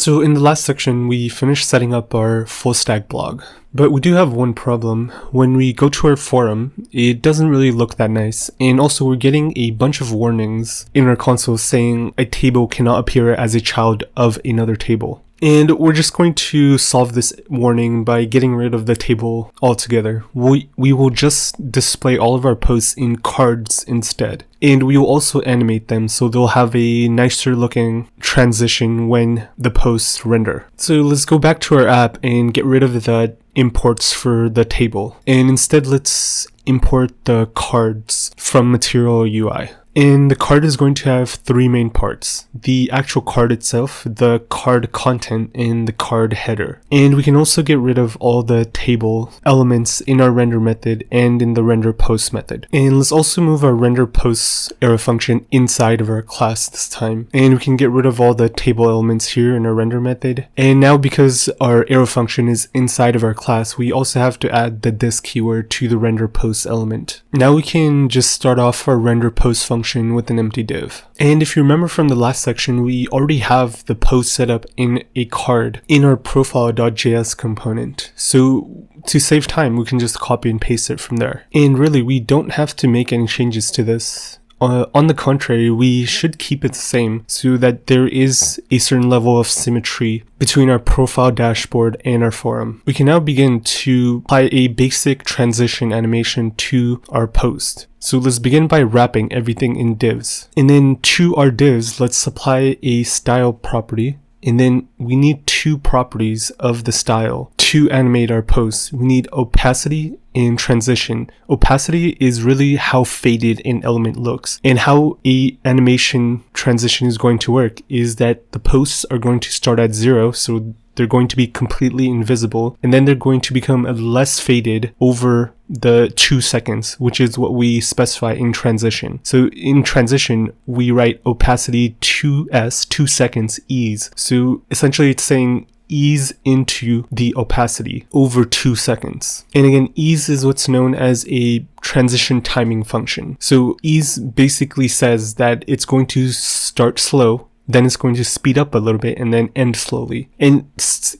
So in the last section, we finished setting up our Fullstack blog, but we do have one problem. When we go to our forum, it doesn't really look that nice, and also we're getting a bunch of warnings in our console saying a table cannot appear as a child of another table. And we're just going to solve this warning by getting rid of the table altogether. We will just display all of our posts in cards instead. And we will also animate them so they'll have a nicer looking transition when the posts render. So let's go back to our app and get rid of the imports for the table. And instead let's import the cards from Material UI. And the card is going to have three main parts: the actual card itself, the card content, and the card header. And we can also get rid of all the table elements in our render method and in the render post method. And let's also move our render post arrow function inside of our class this time. And we can get rid of all the table elements here in our render method. And now because our arrow function is inside of our class, we also have to add the this keyword to the render post element. Now we can just start off our render post function with an empty div. And if you remember from the last section, we already have the post set up in a card in our profile.js component. So to save time, we can just copy and paste it from there. And really, we don't have to make any changes to this. On the contrary, we should keep it the same so that there is a certain level of symmetry between our profile dashboard and our forum. We can now begin to apply a basic transition animation to our post. So let's begin by wrapping everything in divs. And then to our divs, let's apply a style property. And then we need two properties of the style to animate our posts. We need opacity and transition. Opacity is really how faded an element looks. And how a animation transition is going to work is that the posts are going to start at 0, so they're going to be completely invisible, and then they're going to become less faded over the 2 seconds, which is what we specify in transition. So in transition, we write opacity 2s, 2 seconds ease. So essentially it's saying ease into the opacity over 2 seconds. And again, ease is what's known as a transition timing function. So ease basically says that it's going to start slow, then it's going to speed up a little bit and then end slowly. And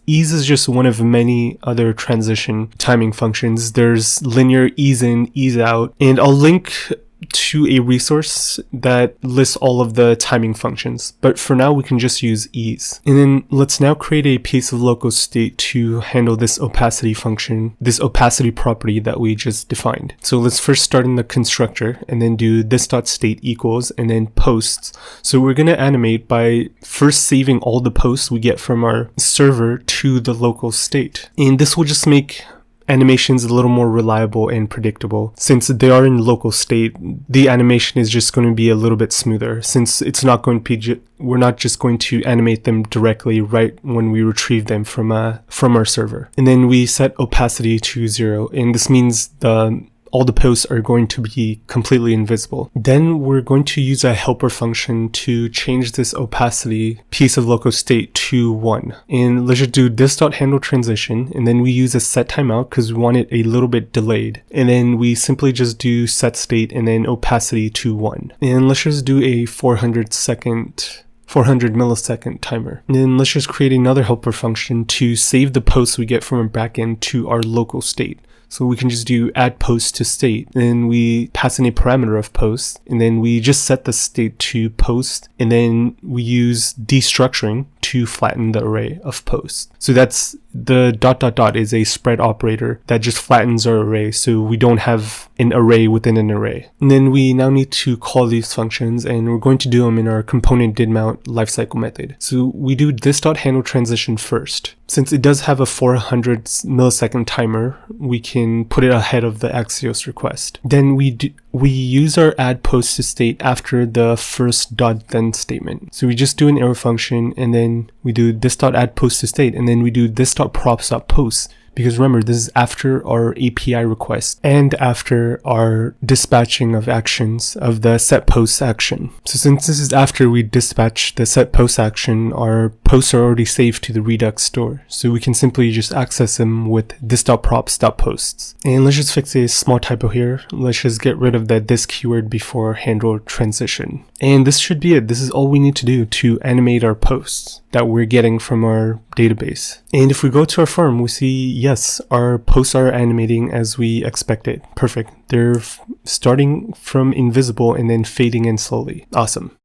ease is just one of many other transition timing functions. There's linear ease in, ease out, and I'll link to a resource that lists all of the timing functions, but for now we can just use ease. And then let's now create a piece of local state to handle this opacity function, this opacity property that we just defined. So let's first start in the constructor and then do this.state equals and then posts. So we're going to animate by first saving all the posts we get from our server to the local state. And this will just make animations a little more reliable and predictable. Since they are in local state, the animation is just going to be a little bit smoother, since it's not going to be we're not just going to animate them directly right when we retrieve them from our server. And then we set opacity to 0, and this means all the posts are going to be completely invisible. Then we're going to use a helper function to change this opacity piece of local state to 1. And let's just do this.handle transition, and then we use a set timeout because we want it a little bit delayed. And then we simply just do set state and then opacity to 1. And let's just do a 400 millisecond timer. And then let's just create another helper function to save the posts we get from our backend to our local state. So we can just do add post to state, and we pass in a parameter of post, and then we just set the state to post, and then we use destructuring to flatten the array of posts. So that's the ... is a spread operator that just flattens our array, so we don't have an array within an array. And then we now need to call these functions, and we're going to do them in our component didMount lifecycle method. So we do this.handle transition first. Since it does have a 400 millisecond timer, we can put it ahead of the Axios request. Then we use our add post to state after the first .then statement. So we just do an arrow function, and then we do this.add post to state, and then we do this.props.post. Because remember, this is after our API request and after our dispatching of actions of the set post action. So since this is after we dispatch the set post action, our posts are already saved to the Redux store. So we can simply just access them with this.props.posts. And let's just fix a small typo here. Let's just get rid of that this keyword before handle transition. And this should be it. This is all we need to do to animate our posts. that we're getting from our database. And if we go to our forum, we see, yes, our posts are animating as we expected. Perfect. They're starting from invisible and then fading in slowly. Awesome.